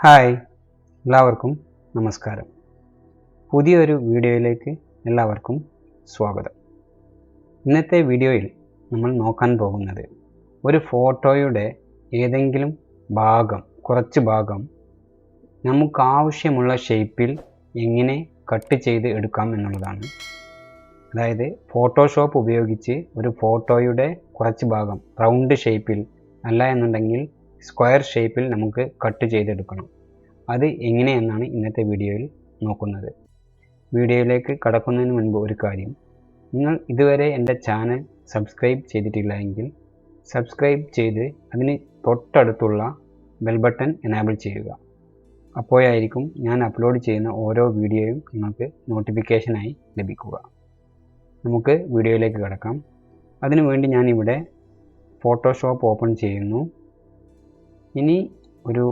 Hi, എല്ലാവർക്കും നമസ്കാരം. പുതിയൊരു വീഡിയോയിലേക്ക് എല്ലാവർക്കും സ്വാഗതം. ഇന്നത്തെ വീഡിയോയിൽ നമ്മൾ നോക്കാൻ പോകുന്നത് ഒരു ഫോട്ടോയുടെ ഏതെങ്കിലും ഭാഗം, കുറച്ച് ഭാഗം നമുക്ക് ആവശ്യമുള്ള ഷേപ്പിൽ എങ്ങനെ കട്ട് ചെയ്ത് എടുക്കാം എന്നുള്ളതാണ്. അതായത് ഫോട്ടോഷോപ്പ് ഉപയോഗിച്ച് ഒരു ഫോട്ടോയുടെ കുറച്ച് ഭാഗം റൗണ്ട് ഷേപ്പിൽ അല്ല എന്നുണ്ടെങ്കിൽ സ്ക്വയർ ഷേപ്പിൽ നമുക്ക് കട്ട് ചെയ്തെടുക്കണം. അത് എങ്ങനെയെന്നാണ് ഇന്നത്തെ വീഡിയോയിൽ നോക്കുന്നത്. വീഡിയോയിലേക്ക് കടക്കുന്നതിന് മുൻപ് ഒരു കാര്യം, നിങ്ങൾ ഇതുവരെ എൻ്റെ ചാനൽ സബ്സ്ക്രൈബ് ചെയ്തിട്ടില്ല എങ്കിൽ സബ്സ്ക്രൈബ് ചെയ്ത് അതിന് തൊട്ടടുത്തുള്ള ബെൽ ബട്ടൺ എനേബിൾ ചെയ്യുക. അപ്പോഴായിരിക്കും ഞാൻ അപ്ലോഡ് ചെയ്യുന്ന ഓരോ വീഡിയോയും നിങ്ങൾക്ക് നോട്ടിഫിക്കേഷനായി ലഭിക്കുക. നമുക്ക് വീഡിയോയിലേക്ക് കടക്കാം. അതിനുവേണ്ടി ഞാനിവിടെ ഫോട്ടോഷോപ്പ് ഓപ്പൺ ചെയ്യുന്നു. ഇനി ഒരു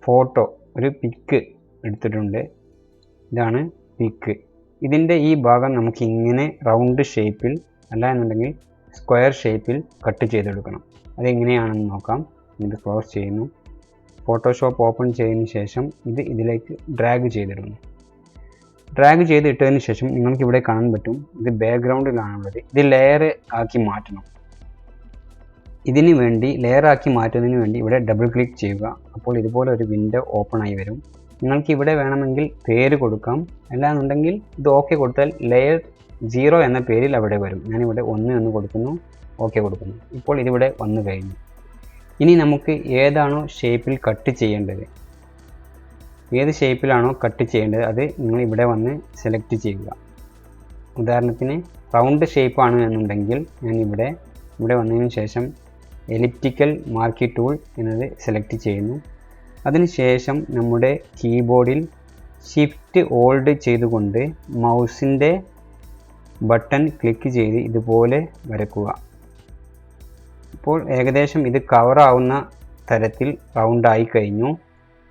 ഫോട്ടോ, ഒരു പിക്ക് എടുത്തിട്ടുണ്ട്. ഇതാണ് പിക്ക്. ഇതിൻ്റെ ഈ ഭാഗം നമുക്ക് ഇങ്ങനെ റൗണ്ട് ഷേപ്പിൽ അല്ല എന്നുണ്ടെങ്കിൽ സ്ക്വയർ ഷേപ്പിൽ കട്ട് ചെയ്തെടുക്കണം. അതെങ്ങനെയാണെന്ന് നോക്കാം. ഇത് ക്ലോസ് ചെയ്യുന്നു. ഫോട്ടോഷോപ്പ് ഓപ്പൺ ചെയ്തതിന് ശേഷം ഇത് ഇതിലേക്ക് ഡ്രാഗ് ചെയ്തിടുന്നു. ഡ്രാഗ് ചെയ്തിട്ടതിന് ശേഷം നിങ്ങൾക്കിവിടെ കാണാൻ പറ്റും, ഇത് ബാക്ക്ഗ്രൗണ്ടിലാണുള്ളത്. ഇത് ലെയർ ആക്കി മാറ്റണം. ഇതിന് വേണ്ടി ലെയറാക്കി മാറ്റുന്നതിന് വേണ്ടി ഇവിടെ ഡബിൾ ക്ലിക്ക് ചെയ്യുക. അപ്പോൾ ഇതുപോലെ ഒരു വിൻഡോ ഓപ്പൺ ആയി വരും. നിങ്ങൾക്ക് ഇവിടെ വേണമെങ്കിൽ പേര് കൊടുക്കാം, അല്ലാന്നുണ്ടെങ്കിൽ ഇത് ഓക്കെ കൊടുത്താൽ ലെയർ 0 എന്ന പേരിൽ അവിടെ വരും. ഞാനിവിടെ 1 എന്ന് കൊടുക്കുന്നു, ഓക്കെ കൊടുക്കുന്നു. ഇപ്പോൾ ഇതിവിടെ വന്നു കഴിഞ്ഞു. ഇനി നമുക്ക് ഏതാണോ ഷേപ്പിൽ കട്ട് ചെയ്യേണ്ടത്, ഏത് ഷേപ്പിലാണോ കട്ട് ചെയ്യേണ്ടത് അത് നിങ്ങൾ ഇവിടെ വന്ന് സെലക്ട് ചെയ്യുക. ഉദാഹരണത്തിന് റൗണ്ട് ഷേപ്പാണ് എന്നുണ്ടെങ്കിൽ ഞാൻ ഇവിടെ വന്നതിന് ശേഷം എലിപ്റ്റിക്കൽ മാർക്കി ടൂൾ എന്നത് സെലക്ട് ചെയ്യുന്നു. അതിനുശേഷം നമ്മുടെ കീബോർഡിൽ ഷിഫ്റ്റ് ഹോൾഡ് ചെയ്തുകൊണ്ട് മൗസിൻ്റെ ബട്ടൺ ക്ലിക്ക് ചെയ്ത് ഇതുപോലെ വരക്കുക. ഇപ്പോൾ ഏകദേശം ഇത് കവറാവുന്ന തരത്തിൽ റൗണ്ടായി കഴിഞ്ഞു.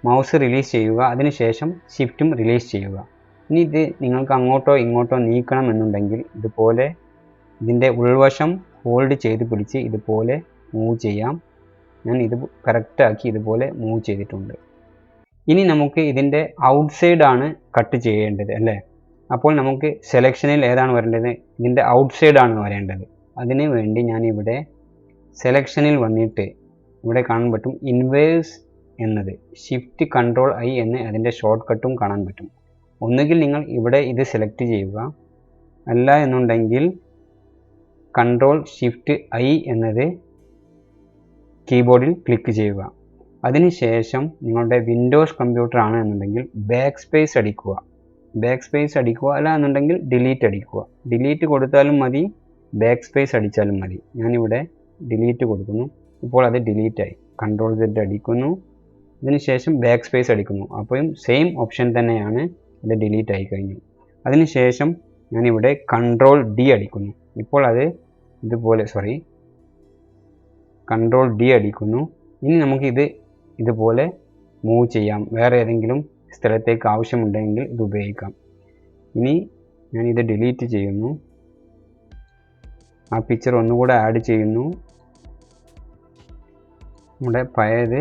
മൗസ് റിലീസ് ചെയ്യുക. അതിനുശേഷം ഷിഫ്റ്റും റിലീസ് ചെയ്യുക. ഇനി ഇത് നിങ്ങൾക്ക് അങ്ങോട്ടോ ഇങ്ങോട്ടോ നീക്കണം എന്നുണ്ടെങ്കിൽ ഇതുപോലെ ഇതിൻ്റെ ഉൾവശം ഹോൾഡ് ചെയ്ത് പിടിച്ച് ഇതുപോലെ മൂവ് ചെയ്യാം. ഞാൻ ഇത് കറക്റ്റാക്കി ഇതുപോലെ മൂവ് ചെയ്തിട്ടുണ്ട്. ഇനി നമുക്ക് ഇതിൻ്റെ ഔട്ട്സൈഡാണ് കട്ട് ചെയ്യേണ്ടത് അല്ലേ. അപ്പോൾ നമുക്ക് സെലക്ഷനിൽ ഏതാണ് വരേണ്ടത്? ഇതിൻ്റെ ഔട്ട്സൈഡാണ് വരേണ്ടത്. അതിന് വേണ്ടി ഞാനിവിടെ സെലക്ഷനിൽ വന്നിട്ട് ഇവിടെ കാണാൻ പറ്റും ഇൻവേഴ്സ് എന്നത്, ഷിഫ്റ്റ് കൺട്രോൾ I എന്ന് അതിൻ്റെ ഷോർട്ട് കട്ടും കാണാൻ പറ്റും. ഒന്നുകിൽ നിങ്ങൾ ഇവിടെ ഇത് സെലക്ട് ചെയ്യുക, അല്ല എന്നുണ്ടെങ്കിൽ കൺട്രോൾ ഷിഫ്റ്റ് I എന്നത് കീബോർഡിൽ ക്ലിക്ക് ചെയ്യുക. അതിനുശേഷം നിങ്ങളുടെ വിൻഡോസ് കമ്പ്യൂട്ടർ ആണ് എന്നുണ്ടെങ്കിൽ ബാക്ക് സ്പേസ് അടിക്കുക, അല്ല എന്നുണ്ടെങ്കിൽ ഡിലീറ്റ് അടിക്കുക. ഡിലീറ്റ് കൊടുത്താലും മതി, ബാക്ക് സ്പേസ് അടിച്ചാലും മതി. ഞാനിവിടെ ഡിലീറ്റ് കൊടുക്കുന്നു. ഇപ്പോൾ അത് ഡിലീറ്റായി. കൺട്രോൾ Z അടിക്കുന്നു, അതിനുശേഷം ബാക്ക് സ്പേസ് അടിക്കുന്നു. അപ്പോഴും സെയിം ഓപ്ഷൻ തന്നെയാണ്, അത് ഡിലീറ്റ് ആയി കഴിഞ്ഞു. അതിനുശേഷം ഞാനിവിടെ കൺട്രോൾ D അടിക്കുന്നു. ഇപ്പോൾ അത് കൺട്രോൾ D അടിക്കുന്നു. ഇനി നമുക്കിത് ഇതുപോലെ മൂവ് ചെയ്യാം. വേറെ ഏതെങ്കിലും സ്ഥലത്തേക്ക് ആവശ്യമുണ്ടെങ്കിൽ ഇത് ഉപയോഗിക്കാം. ഇനി ഞാനിത് ഡിലീറ്റ് ചെയ്യുന്നു. ആ പിക്ചർ ഒന്നുകൂടെ ആഡ് ചെയ്യുന്നു. നമ്മുടെ പഴയത്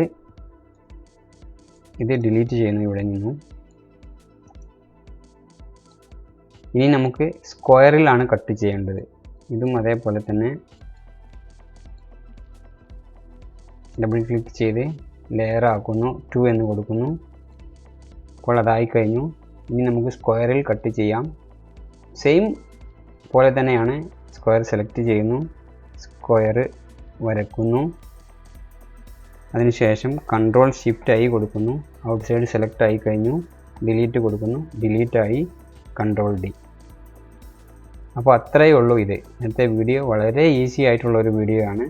ഇത് ഡിലീറ്റ് ചെയ്യുന്നു ഇവിടെ നിന്നും. ഇനി നമുക്ക് സ്ക്വയറിലാണ് കട്ട് ചെയ്യേണ്ടത്. ഇതും അതേപോലെ തന്നെ ഡബിൾ ക്ലിക്ക് ചെയ്ത് ലെയർ ആക്കുന്നു, 2 എന്ന് കൊടുക്കുന്നു. അപ്പോൾ അതായി കഴിഞ്ഞു. ഇനി നമുക്ക് സ്ക്വയറിൽ കട്ട് ചെയ്യാം. സെയിം പോലെ തന്നെയാണ്. സ്ക്വയർ സെലക്ട് ചെയ്യുന്നു, സ്ക്വയർ വരക്കുന്നു. അതിനുശേഷം കൺട്രോൾ ഷിഫ്റ്റ് I കൊടുക്കുന്നു. ഔട്ട്സൈഡ് സെലക്ട് ആയി കഴിഞ്ഞു. ഡിലീറ്റ് കൊടുക്കുന്നു, ഡിലീറ്റ് ആയി. Control D. അപ്പോൾ അത്രയേ ഉള്ളൂ. ഇന്നത്തെ വീഡിയോ വളരെ ഈസി ആയിട്ടുള്ള ഒരു വീഡിയോ ആണ്.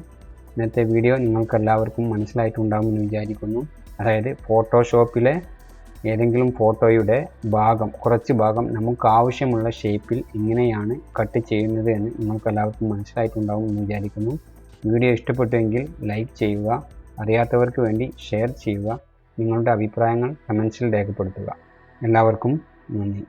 ഇന്നത്തെ വീഡിയോ നിങ്ങൾക്ക് എല്ലാവർക്കും മനസ്സിലായിട്ടുണ്ടാകുമെന്ന് വിചാരിക്കുന്നു. അതായത് ഫോട്ടോഷോപ്പിലെ ഏതെങ്കിലും ഫോട്ടോയുടെ കുറച്ച് ഭാഗം നമുക്ക് ആവശ്യമുള്ള ഷേപ്പിൽ എങ്ങനെയാണ് കട്ട് ചെയ്യുന്നത് എന്ന് നിങ്ങൾക്ക് എല്ലാവർക്കും മനസ്സിലായിട്ടുണ്ടാകുമെന്ന് വിചാരിക്കുന്നു. വീഡിയോ ഇഷ്ടപ്പെട്ടുവെങ്കിൽ ലൈക്ക് ചെയ്യുക, അറിയാത്തവർക്ക് വേണ്ടി ഷെയർ ചെയ്യുക, നിങ്ങളുടെ അഭിപ്രായങ്ങൾ കമൻസിൽ രേഖപ്പെടുത്തുക. എല്ലാവർക്കും നന്ദി.